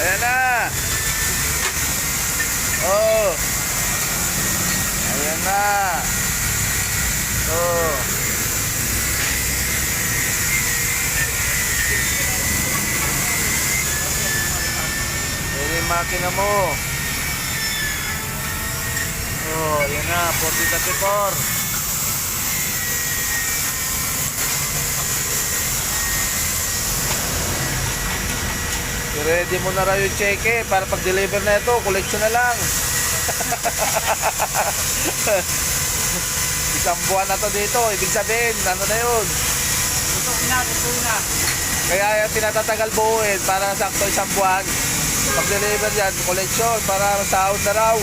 Ayan na. Oh. Ayan na. Oh. Ayan yung makina mo. Oh, ayan na. 4034. I-ready mo na raw yung cheque para pag-deliver na ito, collection na lang. Isang buwan na to dito, ibig sabihin, ano na yun? Ito, pinatutuloy na. Kaya yung tinatatagal buuin para sakto isang buwan. Pag-deliver yan, collection para sahod na raw.